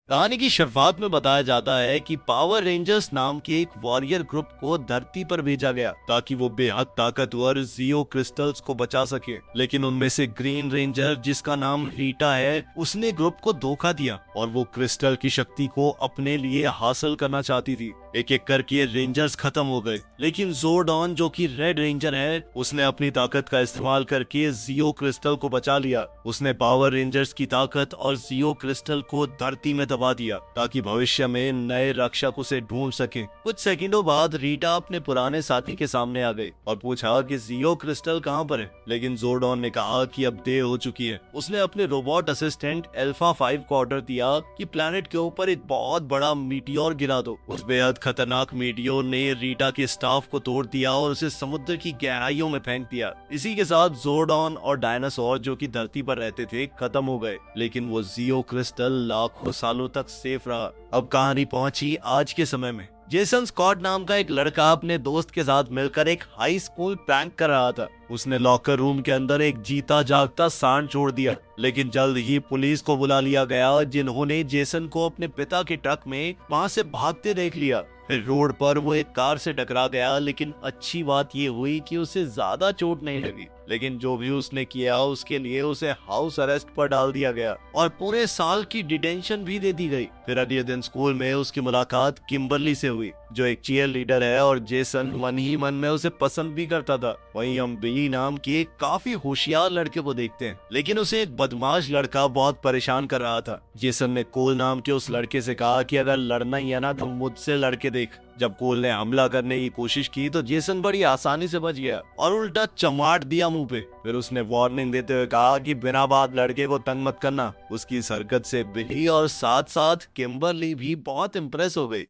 कहानी की शुरुआत में बताया जाता है कि पावर रेंजर्स नाम के एक वॉरियर ग्रुप को धरती पर भेजा गया ताकि वो बेहद ताकतवर जियो क्रिस्टल्स को बचा सके। लेकिन उनमें से ग्रीन रेंजर, जिसका नाम रीटा है, उसने ग्रुप को धोखा दिया और वो क्रिस्टल की शक्ति को अपने लिए हासिल करना चाहती थी। एक एक करके रेंजर्स खत्म हो गए, लेकिन जोरडॉन, जो कि रेड रेंजर है, उसने अपनी ताकत का इस्तेमाल करके जियो क्रिस्टल को बचा लिया। उसने पावर रेंजर्स की ताकत और जियो क्रिस्टल को धरती में दबा दिया ताकि भविष्य में नए रक्षक उसे ढूंढ सके। कुछ सेकंडों बाद रीटा अपने पुराने साथी के सामने आ गई और पूछा कि जियो क्रिस्टल कहां पर है, लेकिन जोरडॉन ने कहा कि अब देर हो चुकी है। उसने अपने रोबोट असिस्टेंट अल्फा 5 को ऑर्डर दिया कि प्लेनेट के ऊपर एक बहुत बड़ा मीटियोर गिरा दो। उस बेहद खतरनाक मीटियोर ने रीटा के स्टाफ को तोड़ दिया और उसे समुद्र की गहराइयों में फेंक दिया। इसी के साथ जोरडॉन और डायनासोर, जो कि धरती पर रहते थे, खत्म हो गए, लेकिन वो जियो क्रिस्टल लाखों सालों तक सेफ रहा। अब कहानी पहुंची आज के समय में। जेसन स्कॉट नाम का एक लड़का अपने दोस्त के साथ मिलकर एक हाई स्कूल प्रैंक कर रहा था। उसने लॉकर रूम के अंदर एक जीता जागता सांड छोड़ दिया, लेकिन जल्द ही पुलिस को बुला लिया गया, जिन्होंने जेसन को अपने पिता के ट्रक में वहां से भागते देख लिया। फिर रोड पर वो एक कार से टकरा गया, लेकिन अच्छी बात ये हुई कि उसे ज्यादा चोट नहीं लगी। लेकिन जो भी उसने किया उसके लिए उसे हाउस अरेस्ट पर डाल दिया गया और पूरे साल की डिटेंशन भी दे दी गई। फिर अगले दिन स्कूल में उसकी मुलाकात किम्बरली से हुई, जो एक चीयर लीडर है और जेसन मन ही मन में उसे पसंद भी करता था। वहीं हम बिली नाम के एक काफी होशियार लड़के को देखते हैं, लेकिन उसे एक बदमाश लड़का बहुत परेशान कर रहा था। जेसन ने कोल नाम के उस लड़के से कहा कि अगर लड़ना ही है ना तो मुझसे लड़के देख। जब कोल ने हमला करने की कोशिश की तो जेसन बड़ी आसानी से बच गया और उल्टा चमाट दिया मुंह पे। फिर उसने वार्निंग देते हुए कहा कि बिना बात लड़के को तंग मत करना। उसकी इस हरकत से बिली और साथ साथ किम्बरली भी बहुत इम्प्रेस हो गई।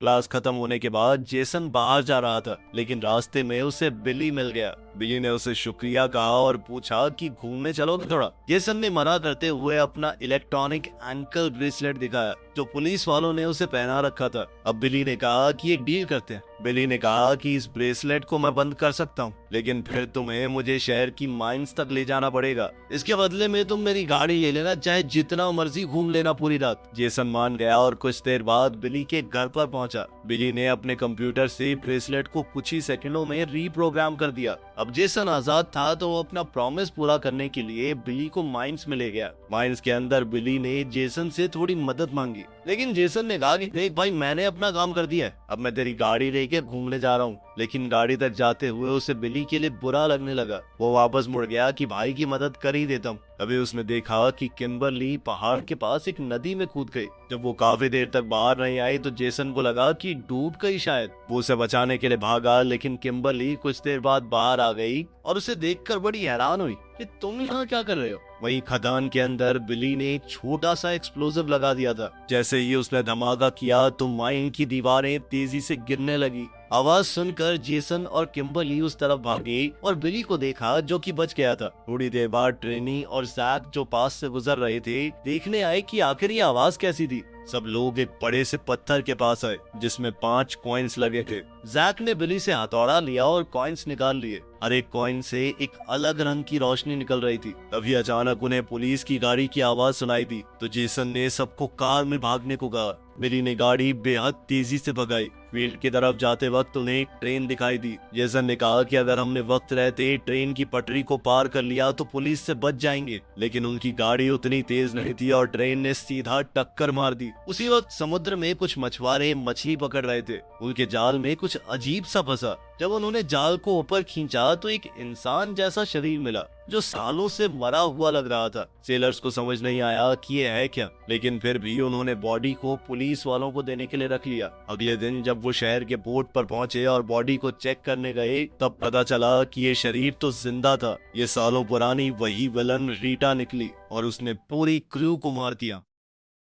क्लास खत्म होने के बाद जेसन बाहर जा रहा था, लेकिन रास्ते में उसे बिली मिल गया। बिली ने उसे शुक्रिया कहा और पूछा कि घूमने चलोगे थोड़ा। जेसन ने मना करते हुए अपना इलेक्ट्रॉनिक एंकल ब्रेसलेट दिखाया, जो पुलिस वालों ने उसे पहना रखा था। अब बिली ने कहा कि एक डील करते हैं। बिली ने कहा कि इस ब्रेसलेट को मैं बंद कर सकता हूँ, लेकिन फिर तुम्हें मुझे शहर की माइंस तक ले जाना पड़ेगा। इसके बदले में तुम मेरी गाड़ी ले लेना, चाहे जितना मर्जी घूम लेना पूरी रात। जेसन मान गया और कुछ देर बाद बिली के घर पर पहुंचा। बिली ने अपने कंप्यूटर से ब्रेसलेट को कुछ ही सेकंडों में रीप्रोग्राम कर दिया। अब जेसन आजाद था तो वो अपना प्रॉमिस पूरा करने के लिए बिली को माइंस में ले गया। माइंस के अंदर बिली ने जेसन से थोड़ी मदद मांगी, लेकिन जेसन ने कहा कि देख भाई, मैंने अपना काम कर दिया है, अब मैं तेरी गाड़ी लेके घूमने जा रहा हूँ। लेकिन गाड़ी तक जाते हुए उसे बिली के लिए बुरा लगने लगा। वो वापस मुड़ गया कि भाई की मदद कर ही देता हूँ। अभी उसने देखा कि किम्बरली पहाड़ के पास एक नदी में कूद गई। जब वो काफी देर तक बाहर नहीं आई तो जेसन को लगा कि डूब गई शायद। वो उसे बचाने के लिए भागा, लेकिन किम्बरली कुछ देर बाद बाहर आ गई और उसे देखकर बड़ी हैरान हुई कि तुम यहाँ क्या कर रहे हो। वहीं खदान के अंदर बिली ने एक छोटा सा एक्सप्लोजिव लगा दिया था। जैसे ही उसने धमाका किया तो माइन की दीवारें तेजी से गिरने लगी। आवाज सुनकर जेसन और किम्बरली उस तरफ भागे और बिली को देखा, जो कि बच गया था। थोड़ी देर बाद ट्रेनी और जैक, जो पास से गुजर रहे थे, देखने आए कि आखिर ये आवाज कैसी थी। सब लोग एक बड़े से पत्थर के पास आए जिसमें 5 कॉइन्स लगे थे। जैक ने बिली से हथौड़ा लिया और कॉइन्स निकाल लिए। हर एक कॉइन से एक अलग रंग की रोशनी निकल रही थी। तभी अचानक उन्हें पुलिस की गाड़ी की आवाज सुनाई दी, तो जेसन ने सबको कार में भागने को कहा। बिली ने गाड़ी बेहद तेजी से भगाई। फील्ड की तरफ जाते वक्त उन्हें एक ट्रेन दिखाई दी। जेसन ने कहा कि अगर हमने वक्त रहते ट्रेन की पटरी को पार कर लिया तो पुलिस से बच जाएंगे, लेकिन उनकी गाड़ी उतनी तेज नहीं थी और ट्रेन ने सीधा टक्कर मार दी। उसी वक्त समुद्र में कुछ मछुआरे मछली पकड़ रहे थे। उनके जाल में कुछ अजीब सा फंसा। जब उन्होंने जाल को ऊपर खींचा तो एक इंसान जैसा शरीर मिला, जो सालों से मरा हुआ लग रहा था। सेलर्स को समझ नहीं आया कि ये है क्या, लेकिन फिर भी उन्होंने बॉडी को पुलिस वालों को देने के लिए रख लिया। अगले दिन जब वो शहर के पोर्ट पर पहुंचे और बॉडी को चेक करने गए, तब पता चला कि ये शरीर तो जिंदा था। ये सालों पुरानी वही विलन रीटा निकली और उसने पूरी क्रू को मार दिया।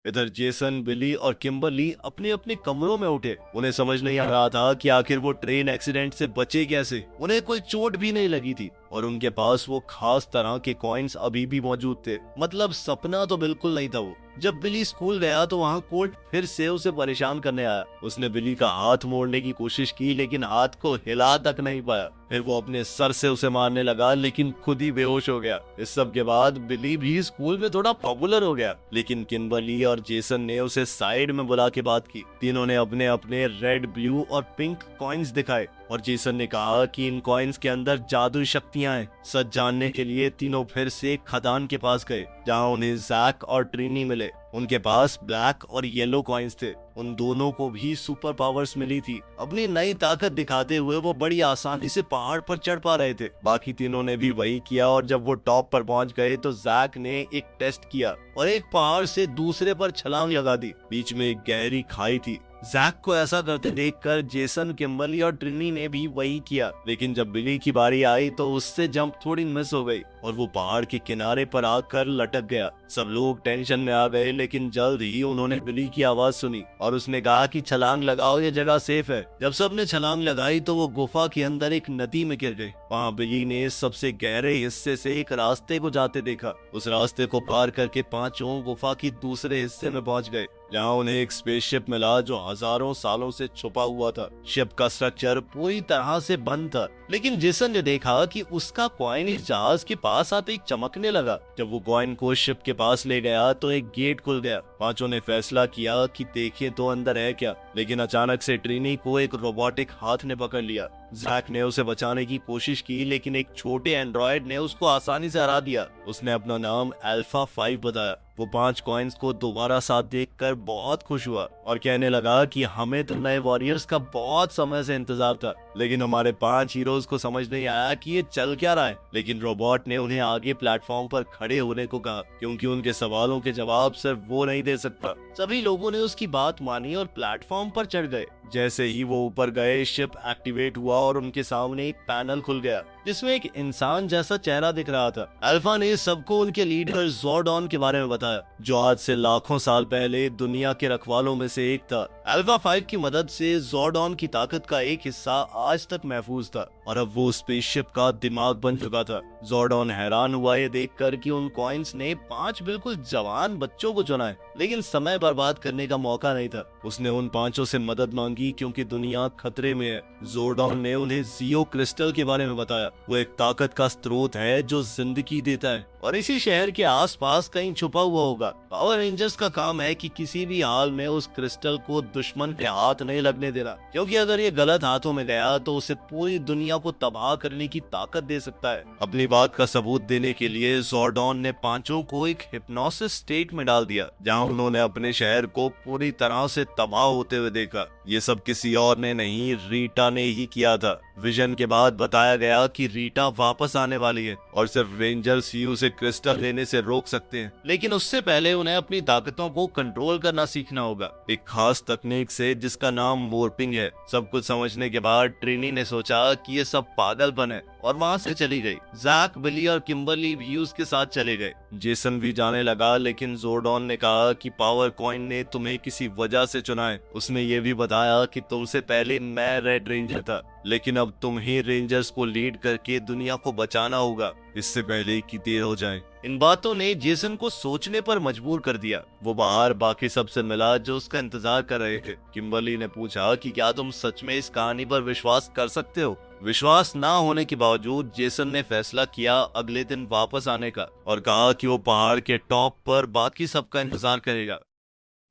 इधर जेसन, बिली और किम्बरली अपने अपने कमरों में उठे। उन्हें समझ नहीं आ रहा था कि आखिर वो ट्रेन एक्सीडेंट से बचे कैसे। उन्हें कोई चोट भी नहीं लगी थी, और उनके पास वो खास तरह के कॉइन्स अभी भी मौजूद थे। मतलब सपना तो बिल्कुल नहीं था वो। जब बिली स्कूल गया तो वहाँ कोल्ट फिर से उसे परेशान करने आया। उसने बिली का हाथ मोड़ने की कोशिश की लेकिन हाथ को हिला तक नहीं पाया। फिर वो अपने सर से उसे मारने लगा लेकिन खुद ही बेहोश हो गया। इस सब के बाद बिली भी स्कूल में थोड़ा पॉपुलर हो गया, लेकिन किम्बरली और जेसन ने उसे साइड में बुला के बात की। तीनों ने अपने अपने रेड, ब्लू और पिंक कॉइन्स दिखाए और जेसन ने कहा कि इन कॉइन्स के अंदर जादुई शक्तियां हैं। सच जानने के लिए तीनों फिर से खदान के पास गए जहां उन्हें जैक और ट्रिनी मिले। उनके पास ब्लैक और येलो कॉइन्स थे। उन दोनों को भी सुपर पावर्स मिली थी। अपनी नई ताकत दिखाते हुए वो बड़ी आसानी से पहाड़ पर चढ़ पा रहे थे। बाकी तीनों ने भी वही किया और जब वो टॉप पर पहुंच गए तो जैक ने एक टेस्ट किया और एक पहाड़ से दूसरे पर छलांग लगा दी। बीच में एक गहरी खाई थी। जैक को ऐसा करते देखकर जेसन, किम्बरली और ट्रिनी ने भी वही किया, लेकिन जब बिली की बारी आई तो उससे जंप थोड़ी मिस हो गई और वो पहाड़ के किनारे पर आकर लटक गया। सब लोग टेंशन में आ गए लेकिन जल्द ही उन्होंने बिली की आवाज सुनी और उसने कहा कि छलांग लगाओ, ये जगह सेफ है। जब सबने छलांग लगाई तो वो गुफा के अंदर एक नदी में गिर गई। वहाँ बिली ने सबसे गहरे हिस्से से एक रास्ते को जाते देखा। उस रास्ते को पार करके पांचों गुफा की दूसरे हिस्से में पहुंच गए जहाँ उन्हें एक स्पेसशिप मिला जो हजारों सालों से छुपा हुआ था। शिप का स्ट्रक्चर पूरी तरह से बंद था, लेकिन जेसन ने देखा कि उसका कॉइन इस जहाज के पास आते ही चमकने लगा। जब वो कॉइन को शिप के पास ले गया तो एक गेट खुल गया। पांचों ने फैसला किया कि देखें तो अंदर है क्या, लेकिन अचानक से ट्रिनी को एक रोबोटिक हाथ ने पकड़ लिया। जैक ने उसे बचाने की कोशिश की लेकिन एक छोटे एंड्रॉयड ने उसको आसानी से हरा दिया। उसने अपना नाम अल्फा 5 बताया। वो 5 कॉइन्स को दोबारा साथ देखकर बहुत खुश हुआ और कहने लगा कि हमें तो नए वॉरियर्स का बहुत समय से इंतजार था, लेकिन हमारे 5 हीरोज को समझ नहीं आया कि ये चल क्या रहा है। लेकिन रोबोट ने उन्हें आगे प्लेटफॉर्म पर खड़े होने को कहा क्योंकि उनके सवालों के जवाब सिर्फ वो नहीं दे सकता। सभी लोगों ने उसकी बात मानी और प्लेटफॉर्म पर चढ़ गए। जैसे ही वो ऊपर गए, शिप एक्टिवेट हुआ और उनके सामने एक पैनल खुल गया जिसमें एक इंसान जैसा चेहरा दिख रहा था। अल्फा ने सबको उनके लीडर ज़ोर्डॉन के बारे में बताया, जो आज से लाखों साल पहले दुनिया के रखवालों में से एक था। अल्फा 5 की मदद से ज़ोर्डॉन की ताकत का एक हिस्सा आज तक महफूज था और अब वो स्पेसशिप का दिमाग बन चुका था। ज़ोर्डॉन हैरान हुआ ये देखकर कि उन कॉइन्स ने 5 बिल्कुल जवान बच्चों को चुना है, लेकिन समय बर्बाद करने का मौका नहीं था। उसने उन 5 से मदद मांगी क्योंकि दुनिया खतरे में है। ज़ोर्डॉन ने उन्हें जियो क्रिस्टल के बारे में बताया। वो एक ताकत का स्रोत है जो जिंदगी देता है और इसी शहर के आसपास कहीं छुपा हुआ होगा। पावर रेंजर्स का काम है कि किसी भी हाल में उस क्रिस्टल को दुश्मन के हाथ नहीं लगने देना, क्योंकि अगर ये गलत हाथों में गया तो उसे पूरी दुनिया को तबाह करने की ताकत दे सकता है। अपनी बात का सबूत देने के लिए ज़ोर्डॉन ने 5 को एक हिप्नोसिस स्टेट में डाल दिया जहां उन्होंने अपने शहर को पूरी तरह से तबाह होते हुए देखा। ये सब किसी और ने नहीं, रीटा ने ही किया था। विजन के बाद बताया गया कि रीटा वापस आने वाली है और सिर्फ रेंजर्स ही उसे क्रिस्टल लेने से रोक सकते हैं, लेकिन उससे पहले उन्हें अपनी ताकतों को कंट्रोल करना सीखना होगा, एक खास तकनीक से जिसका नाम मोर्पिंग है। सब कुछ समझने के बाद ट्रिनी ने सोचा कि ये सब पागलपन है और वहाँ से चली गई। जैक, बिली और किम्बरली भी उसके साथ चले गए। जेसन भी जाने लगा, लेकिन ज़ोर्डॉन ने कहा कि पावर कॉइन ने तुम्हें किसी वजह से चुना है। उसने ये भी बताया कि तुमसे पहले मैं रेड रेंजर था, लेकिन अब तुम्हें रेंजर्स को लीड करके दुनिया को बचाना होगा, इससे पहले कि देर हो जाए। इन बातों ने जेसन को सोचने पर मजबूर कर दिया। वो बाहर बाकी सबसे मिला जो उसका इंतजार कर रहे थे। किम्बरली ने पूछा कि क्या तुम सच में इस कहानी पर विश्वास कर सकते हो? विश्वास ना होने के बावजूद जेसन ने फैसला किया अगले दिन वापस आने का और कहा कि वो पहाड़ के टॉप पर बाकी सबका इंतजार करेगा।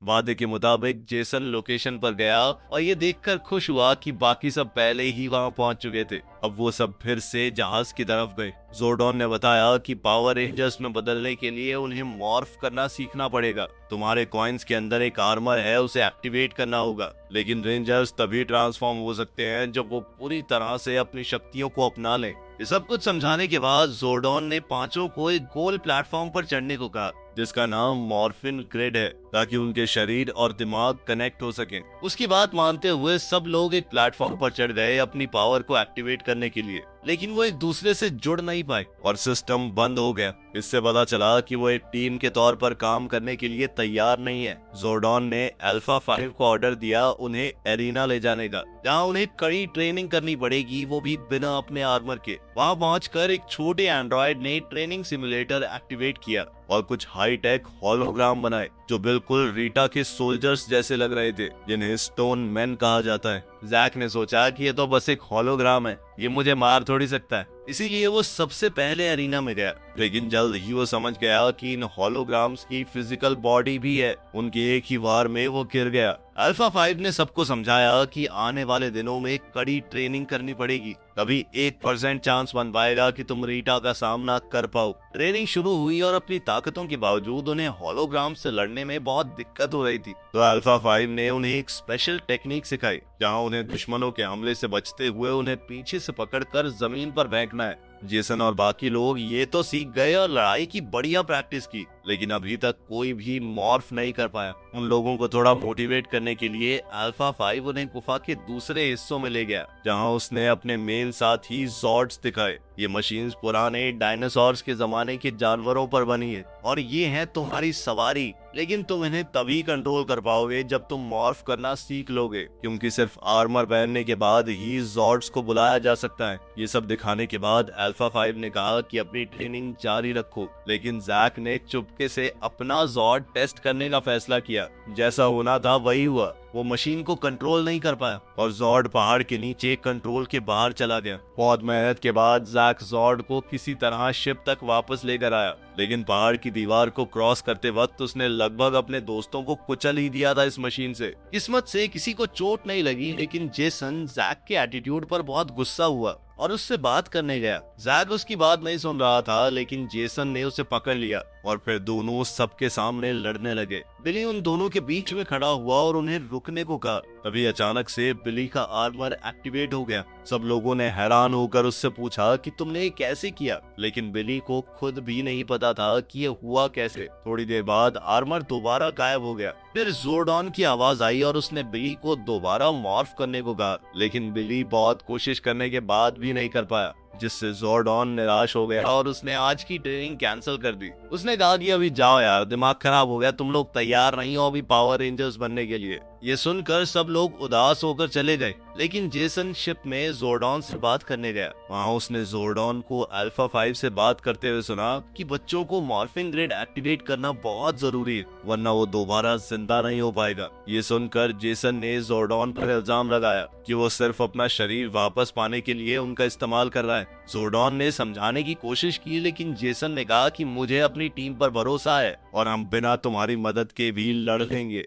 वादे के मुताबिक जेसन लोकेशन पर गया और ये देखकर खुश हुआ कि बाकी सब पहले ही वहां पहुंच चुके थे। अब वो सब फिर से जहाज की तरफ गए। ज़ोर्डॉन ने बताया कि पावर रेंजर्स में बदलने के लिए उन्हें मॉर्फ करना सीखना पड़ेगा। तुम्हारे कॉइन्स के अंदर एक आर्मर है, उसे एक्टिवेट करना होगा, लेकिन रेंजर्स तभी ट्रांसफॉर्म हो सकते हैं जब वो पूरी तरह से अपनी शक्तियों को अपना लें। ये सब कुछ समझाने के बाद ज़ोर्डॉन ने 5 को एक गोल प्लेटफॉर्म पर चढ़ने को कहा जिसका नाम मॉर्फिन ग्रिड है, ताकि उनके शरीर और दिमाग कनेक्ट हो सके। उसकी बात मानते हुए सब लोग एक प्लेटफॉर्म पर चढ़ गए अपनी पावर को एक्टिवेट करने के लिए, लेकिन वो एक दूसरे से जुड़ नहीं पाए और सिस्टम बंद हो गया। इससे पता चला कि वो एक टीम के तौर पर काम करने के लिए तैयार नहीं है। जोर्डॉन ने अल्फा 5 को ऑर्डर दिया उन्हें एरिना ले जाने का, जहाँ उन्हें कड़ी ट्रेनिंग करनी पड़ेगी, वो भी बिना अपने आर्मर के। वहाँ पहुंचकर एक छोटे एंड्रॉयड ने ट्रेनिंग सिमुलेटर एक्टिवेट किया और कुछ हाई टेक होलोग्राम बनाए जो बिल्कुल रीटा के सोल्जर्स जैसे लग रहे थे, जिन्हें स्टोन मैन कहा जाता है। जैक ने सोचा कि ये तो बस एक होलोग्राम है, ये मुझे मार थोड़ी सकता है, इसीलिए वो सबसे पहले एरिना में गया। लेकिन जल्द ही वो समझ गया कि इन होलोग्राम्स की फिजिकल बॉडी भी है। उनके एक ही वार में वो गिर गया। अल्फा 5 ने सबको समझाया कि आने वाले दिनों में कड़ी ट्रेनिंग करनी पड़ेगी, तभी 1% चांस बन पाएगा कि तुम रीटा का सामना कर पाओ। ट्रेनिंग शुरू हुई और अपनी ताकतों के बावजूद उन्हें होलोग्राम से लड़ने में बहुत दिक्कत हो रही थी। तो अल्फा 5 ने उन्हें एक स्पेशल टेक्निक सिखाई, जहां उन्हें दुश्मनों के हमले से बचते हुए उन्हें पीछे से पकड़कर जमीन पर फेंकना है। जेसन और बाकी लोग ये तो सीख गए और लड़ाई की बढ़िया प्रैक्टिस की, लेकिन अभी तक कोई भी मॉर्फ नहीं कर पाया। उन लोगों को थोड़ा मोटिवेट करने के लिए अल्फा 5 उन्हें गुफा के दूसरे हिस्सों में ले गया, जहां उसने अपने मेन साथी जॉर्ड्स दिखाए। ये मशीन्स पुराने डायनासोर्स के जमाने के जानवरों पर बनी है और ये है तुम्हारी सवारी, लेकिन तुम इन्हें तभी कंट्रोल कर पाओगे जब तुम मॉर्फ करना सीख लोगे, क्योंकि सिर्फ आर्मर पहनने के बाद ही जॉर्ड्स को बुलाया जा सकता है। ये सब दिखाने के बाद अल्फा 5 ने कहा कि अपनी ट्रेनिंग जारी रखो, लेकिन जैक ने चुपके से अपना जॉर्ड टेस्ट करने का फैसला किया। जैसा होना था वही हुआ। वो मशीन को कंट्रोल नहीं कर पाया और जॉर्ड पहाड़ के नीचे कंट्रोल के बाहर चला गया। बहुत मेहनत के बाद जैक जॉर्ड को किसी तरह शिप तक वापस लेकर आया, लेकिन पहाड़ की दीवार को क्रॉस करते वक्त उसने लगभग अपने दोस्तों को कुचल ही दिया था इस मशीन से। किस्मत से किसी को चोट नहीं लगी, लेकिन जेसन जैक के एटीट्यूड पर बहुत गुस्सा हुआ और उससे बात करने गया। जैक उसकी बात नहीं सुन रहा था, लेकिन जेसन ने उसे पकड़ लिया और फिर दोनों सबके सामने लड़ने लगे। बिली उन दोनों के बीच में खड़ा हुआ और उन्हें रुकने को कहा। तभी अचानक से बिली का आर्मर एक्टिवेट हो गया। सब लोगों ने हैरान होकर उससे पूछा कि तुमने ये कैसे किया, लेकिन बिली को खुद भी नहीं पता था कि ये हुआ कैसे। थोड़ी देर बाद आर्मर दोबारा गायब हो गया। फिर जोर्डॉन की आवाज आई और उसने बिली को दोबारा मॉर्फ करने को कहा, लेकिन बिली बहुत कोशिश करने के बाद भी नहीं कर पाया, जिससे जोर्डॉन निराश हो गया और उसने आज की ट्रेनिंग कैंसिल कर दी। उसने कहा कि अभी जाओ यार, दिमाग खराब हो गया, तुम लोग तैयार नहीं हो अभी पावर रेंजर्स बनने के लिए। ये सुनकर सब लोग उदास होकर चले गए, लेकिन जेसन शिप में जोर्डॉन से बात करने गया। वहाँ उसने जोर्डॉन को अल्फा 5 से बात करते हुए सुना कि बच्चों को मॉर्फिन ग्रिड एक्टिवेट करना बहुत जरूरी है, वरना वो दोबारा जिंदा नहीं हो पाएगा। ये सुनकर जेसन ने जोर्डॉन पर इल्जाम लगाया कि वो सिर्फ अपना शरीर वापस पाने के लिए उनका इस्तेमाल कर रहा है। जोर्डॉन ने समझाने की कोशिश की, लेकिन जेसन ने कहा कि मुझे अपनी टीम पर भरोसा है और हम बिना तुम्हारी मदद के भी लड़ लेंगे।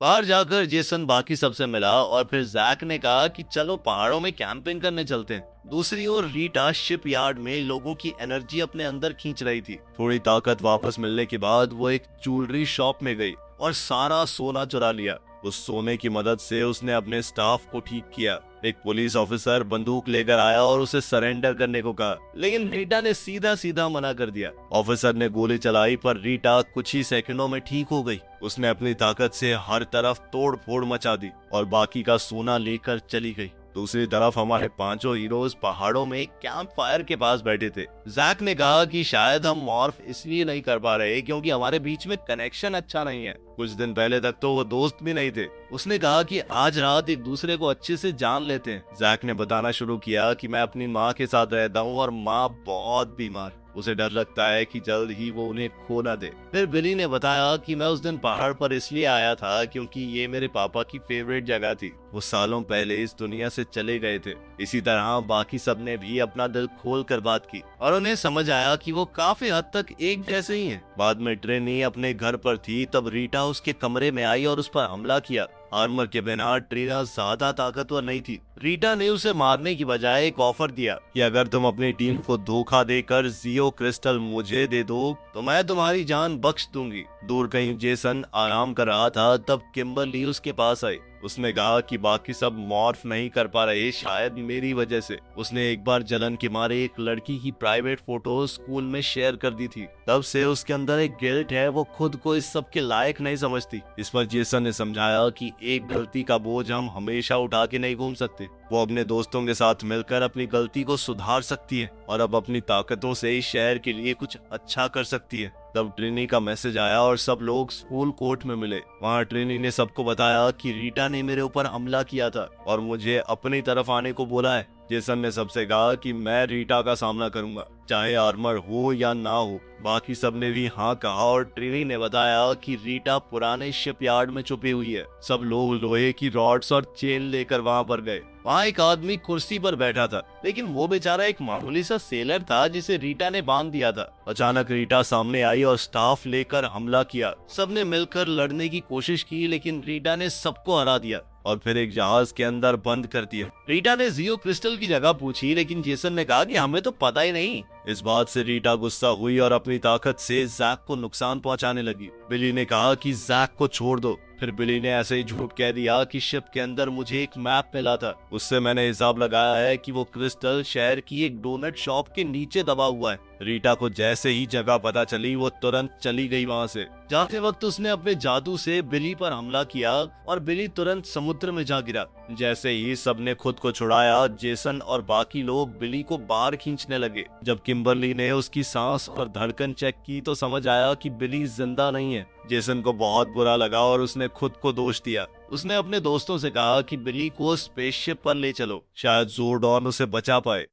बाहर जाकर जेसन बाकी सबसे मिला और फिर जैक ने कहा कि चलो पहाड़ों में कैंपिंग करने चलते हैं। दूसरी ओर रीटा शिप यार्ड में लोगों की एनर्जी अपने अंदर खींच रही थी। थोड़ी ताकत वापस मिलने के बाद वो एक ज्वेलरी शॉप में गई और सारा सोना चुरा लिया। उस सोने की मदद से उसने अपने स्टाफ को ठीक किया। एक पुलिस ऑफिसर बंदूक लेकर आया और उसे सरेंडर करने को कहा, लेकिन रीटा ने सीधा सीधा मना कर दिया। ऑफिसर ने गोली चलाई पर रीटा कुछ ही सेकंडों में ठीक हो गई। उसने अपनी ताकत से हर तरफ तोड़ फोड़ मचा दी और बाकी का सोना लेकर चली गई। दूसरी तरफ हमारे पांचों हीरोज पहाड़ों में कैंप फायर के पास बैठे थे। जैक ने कहा कि शायद हम मॉर्फ इसलिए नहीं कर पा रहे क्योंकि हमारे बीच में कनेक्शन अच्छा नहीं है। कुछ दिन पहले तक तो वो दोस्त भी नहीं थे। उसने कहा कि आज रात एक दूसरे को अच्छे से जान लेते हैं। जैक ने बताना शुरू किया कि मैं अपनी माँ के साथ रहता हूँ और माँ बहुत बीमार, उसे डर लगता है कि जल्द ही वो उन्हें खो न दे। फिर बिली ने बताया कि मैं उस दिन पहाड़ पर इसलिए आया था क्योंकि ये मेरे पापा की फेवरेट जगह थी। वो सालों पहले इस दुनिया से चले गए थे। इसी तरह बाकी सब ने भी अपना दिल खोल कर बात की और उन्हें समझ आया कि वो काफी हद तक एक जैसे ही हैं। बाद में ट्रेनी अपने घर पर थी, तब रीटा उसके कमरे में आई और उस पर हमला किया। आर्मर के बिना ट्रीना ज्यादा ताकतवर नहीं थी। रीटा ने उसे मारने की बजाय एक ऑफर दिया कि अगर तुम अपनी टीम को धोखा देकर जियो क्रिस्टल मुझे दे दो तो मैं तुम्हारी जान बख्श दूंगी। दूर कहीं जेसन आराम कर रहा था, तब किम्बरली उसके पास आई। उसने कहा कि बाकी सब मॉर्फ नहीं कर पा रहे, शायद मेरी वजह से। उसने एक बार जलन के मारे एक लड़की की प्राइवेट फोटो स्कूल में शेयर कर दी थी। तब से उसके अंदर एक गिल्ट है, वो खुद को इस सब के लायक नहीं समझती। इस पर जेसन ने समझाया कि एक गलती का बोझ हम हमेशा उठा के नहीं घूम सकते। वो अपने दोस्तों के साथ मिलकर अपनी गलती को सुधार सकती है और अब अपनी ताकतों से इस शहर के लिए कुछ अच्छा कर सकती है। तब ट्रिनी का मैसेज आया और सब लोग स्कूल कोर्ट में मिले। वहाँ ट्रिनी ने सबको बताया कि रीटा ने मेरे ऊपर हमला किया था और मुझे अपनी तरफ आने को बोला है। जेसन ने सबसे कहा कि मैं रीटा का सामना करूंगा, चाहे आर्मर हो या ना हो। बाकी सबने भी हाँ कहा और ट्रिनी ने बताया कि रीटा पुराने शिपयार्ड में छुपी हुई है। सब लोग लोहे की रॉड्स और चेन लेकर वहाँ पर गए। वहाँ एक आदमी कुर्सी पर बैठा था, लेकिन वो बेचारा एक मामूली सा सेलर था जिसे रीटा ने बांध दिया था। अचानक रीटा सामने आई और स्टाफ लेकर हमला किया। सबने मिलकर लड़ने की कोशिश की, लेकिन रीटा ने सबको हरा दिया और फिर एक जहाज के अंदर बंद कर दिया। रीटा ने जियो क्रिस्टल की जगह पूछी, लेकिन जेसन ने कहा कि हमें तो पता ही नहीं। इस बात से रीटा गुस्सा हुई और अपनी ताकत से जैक को नुकसान पहुंचाने लगी। बिली ने कहा कि जैक को छोड़ दो। फिर बिली ने ऐसे ही झूठ कह दिया कि शिप के अंदर मुझे एक मैप मिला था, उससे मैंने हिसाब लगाया है कि वो क्रिस्टल शहर की एक डोनट शॉप के नीचे दबा हुआ है। रीटा को जैसे ही जगह पता चली वो तुरंत चली गई वहाँ से। जाते वक्त उसने अपने जादू से बिली पर हमला किया और बिली तुरंत समुद्र में जा गिरा। जैसे ही सबने खुद को छुड़ाया, जेसन और बाकी लोग बिली को बाहर खींचने लगे। जब किम्बरली ने उसकी सांस और धड़कन चेक की तो समझ आया कि बिली जिंदा नहीं है। जेसन को बहुत बुरा लगा और उसने खुद को दोष दिया। उसने अपने दोस्तों से कहा कि बिली को स्पेसशिप पर ले चलो, शायद जोरडॉन उसे बचा पाए।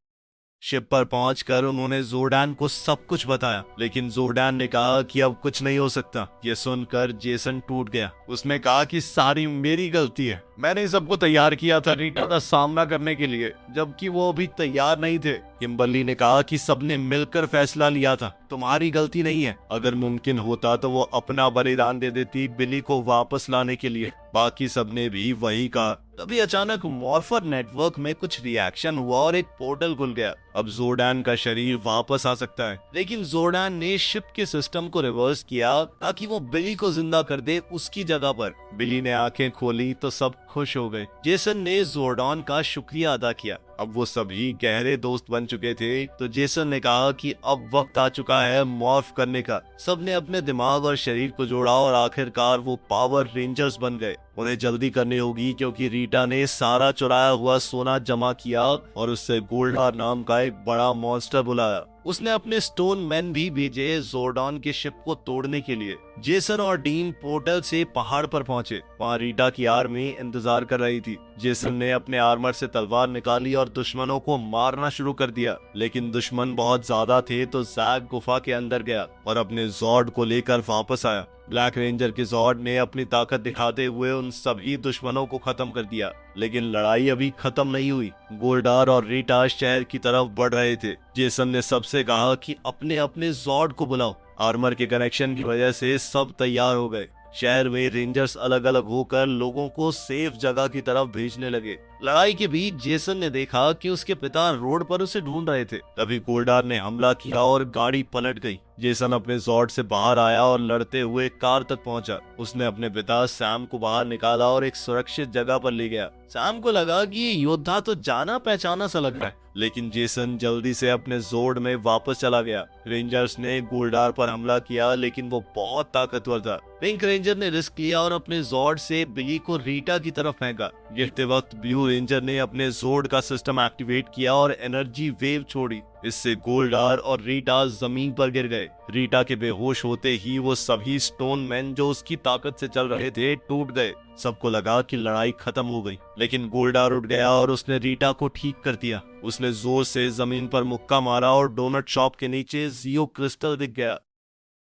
शिप पर पहुंचकर उन्होंने जोर्डान को सब कुछ बताया, लेकिन जोर्डान ने कहा कि अब कुछ नहीं हो सकता। ये सुनकर जेसन टूट गया। उसने कहा कि सारी मेरी गलती है, मैंने सबको तैयार किया था रीटा का सामना करने के लिए, जबकि वो अभी तैयार नहीं थे। किम्बरली ने कहा कि सबने मिलकर फैसला लिया था, तुम्हारी गलती नहीं है। अगर मुमकिन होता तो वो अपना बलिदान दे देती बिली को वापस लाने के लिए। बाकी सबने भी वही कहा। तभी अचानक मॉर्फर नेटवर्क में कुछ रिएक्शन हुआ और एक पोर्टल खुल गया। अब जोर्डान का शरीर वापस आ सकता है, लेकिन जोर्डान ने शिप के सिस्टम को रिवर्स किया ताकि वो बिली को जिंदा कर दे उसकी जगह पर। बिली ने आंखें खोली तो सब खुश हो गए। जेसन ने जोर्डान का शुक्रिया अदा किया। अब वो सभी गहरे दोस्त बन चुके थे, तो जेसन ने कहा कि अब वक्त आ चुका है मॉर्फ करने का। सबने अपने दिमाग और शरीर को जोड़ा और आखिरकार वो पावर रेंजर्स बन गए। उन्हें जल्दी करनी होगी क्योंकि रीटा ने सारा चुराया हुआ सोना जमा किया और उससे गोल्डार नाम का एक बड़ा मॉन्स्टर बुलाया। उसने अपने स्टोन मैन भी भेजे जोर्डान के शिप को तोड़ने के लिए। जेसन और डीन पोर्टल से पहाड़ पर पहुंचे। वहाँ रीटा की आर्मी इंतजार कर रही थी। जेसन ने अपने आर्मर से तलवार निकाली और दुश्मनों को मारना शुरू कर दिया, लेकिन दुश्मन बहुत ज्यादा थे तो जैक गुफा के अंदर गया और अपने जॉर्ड को लेकर वापस आया। ब्लैक रेंजर के जॉर्ड ने अपनी ताकत दिखाते हुए उन सभी दुश्मनों को खत्म कर दिया, लेकिन लड़ाई अभी खत्म नहीं हुई। गोल्डार और रीटा शहर की तरफ बढ़ रहे थे। जेसन ने सबसे कहा कि अपने अपने जॉर्ड को बुलाओ। आर्मर के कनेक्शन की वजह से सब तैयार हो गए। शहर में रेंजर्स अलग अलग होकर लोगों को सेफ जगह की तरफ भेजने लगे। लड़ाई के बीच जेसन ने देखा कि उसके पिता रोड पर उसे ढूंढ रहे थे। तभी गोल्डार ने हमला किया और गाड़ी पलट गई। जेसन अपने जॉर्ड से बाहर आया और लड़ते हुए कार तक पहुंचा। उसने अपने पिता सैम को बाहर निकाला और एक सुरक्षित जगह पर ले गया। सैम को लगा कि ये योद्धा तो जाना पहचाना सा लग रहा है, लेकिन जेसन जल्दी से अपने जोर्ड में वापस चला गया। रेंजर्स ने गोल्डार पर हमला किया, लेकिन वो बहुत ताकतवर था। पिंक रेंजर ने रिस्क लिया और अपने जोर्ड से बिली को रीटा की तरफ फेंका। गिरते वक्त ब्लू रेंजर ने अपने जोर्ड का सिस्टम एक्टिवेट किया और एनर्जी वेव छोड़ी। इससे गोल्डार और रीटा जमीन पर गिर गए। रीटा के बेहोश होते ही वो सभी स्टोन मैन जो उसकी ताकत से चल रहे थे टूट गए। सबको लगा कि लड़ाई खत्म हो गई, लेकिन गोल्डार उठ गया और उसने रीटा को ठीक कर दिया। उसने जोर से जमीन पर मुक्का मारा और डोनट शॉप के नीचे जियो क्रिस्टल दिख गया।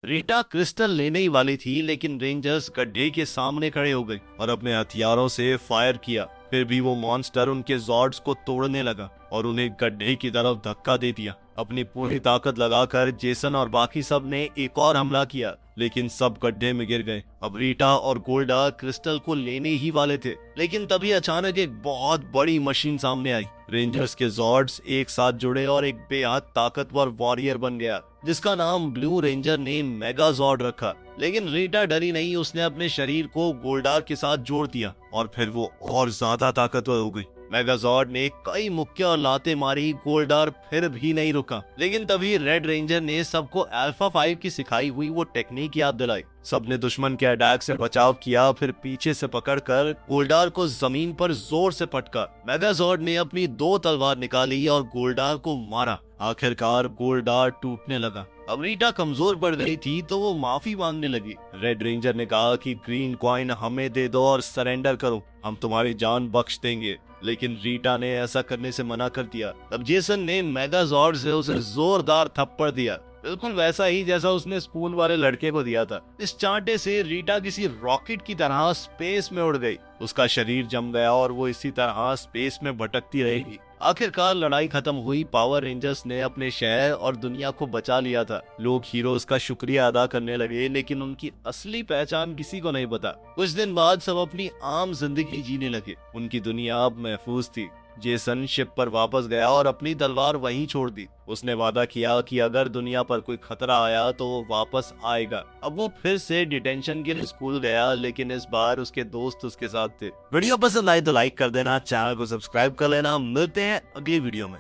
रीटा क्रिस्टल लेने ही वाली थी, लेकिन रेंजर्स गड्ढे के सामने खड़े हो गए और अपने हथियारों से फायर किया। फिर भी वो मॉन्स्टर उनके जॉर्ड्स को तोड़ने लगा और उन्हें गड्ढे की तरफ धक्का दे दिया। अपनी पूरी ताकत लगाकर जेसन और बाकी सब ने एक और हमला किया। लेकिन सब गड्ढे में गिर गए। अब रीटा और गोल्डार क्रिस्टल को लेने ही वाले थे, लेकिन तभी अचानक एक बहुत बड़ी मशीन सामने आई। रेंजर्स के जॉर्ड्स एक साथ जुड़े और एक बेहद ताकतवर वॉरियर बन गया, जिसका नाम ब्लू रेंजर ने मेगाजॉर्ड रखा। लेकिन रीटा डरी नहीं, उसने अपने शरीर को गोल्डार के साथ जोड़ दिया और फिर वो और ज्यादा ताकतवर हो गई। मेगाजॉर्ड ने कई मुक्के और लाते मारी, गोल्डार फिर भी नहीं रुका। लेकिन तभी रेड रेंजर ने सबको अल्फा 5 की सिखाई हुई वो टेक्निक याद दिलाई। सबने दुश्मन के अटैक से बचाव किया, फिर पीछे से पकड़कर गोल्डार को जमीन पर जोर से पटका। मेगाजॉर्ड ने अपनी 2 तलवार निकाली और गोल्डार को मारा। आखिरकार गोल्डार टूटने लगा। अब रीटा कमजोर पड़ गई थी तो वो माफी मांगने लगी। रेड रेंजर ने कहा कि ग्रीन कॉइन हमें दे दो और सरेंडर करो, हम तुम्हारी जान बख्श देंगे। लेकिन रीटा ने ऐसा करने से मना कर दिया। तब जेसन ने मेगाजॉर्ड से उसे जोरदार थप्पड़ दिया, बिल्कुल वैसा ही जैसा उसने स्पून वाले लड़के को दिया था। इस चांटे से रीटा किसी रॉकेट की तरह स्पेस में उड़ गई। उसका शरीर जम गया और वो इसी तरह स्पेस में भटकती रहेगी। आखिरकार लड़ाई खत्म हुई। पावर रेंजर्स ने अपने शहर और दुनिया को बचा लिया था। लोग हीरोज का शुक्रिया अदा करने लगे, लेकिन उनकी असली पहचान किसी को नहीं पता। कुछ दिन बाद सब अपनी आम जिंदगी जीने लगे। उनकी दुनिया अब महफूज थी। जेसन शिप पर वापस गया और अपनी तलवार वहीं छोड़ दी। उसने वादा किया कि अगर दुनिया पर कोई खतरा आया तो वो वापस आएगा। अब वो फिर से डिटेंशन के लिए स्कूल गया, लेकिन इस बार उसके दोस्त उसके साथ थे। वीडियो पसंद आए तो लाइक कर देना, चैनल को सब्सक्राइब कर लेना। मिलते हैं अगली वीडियो में।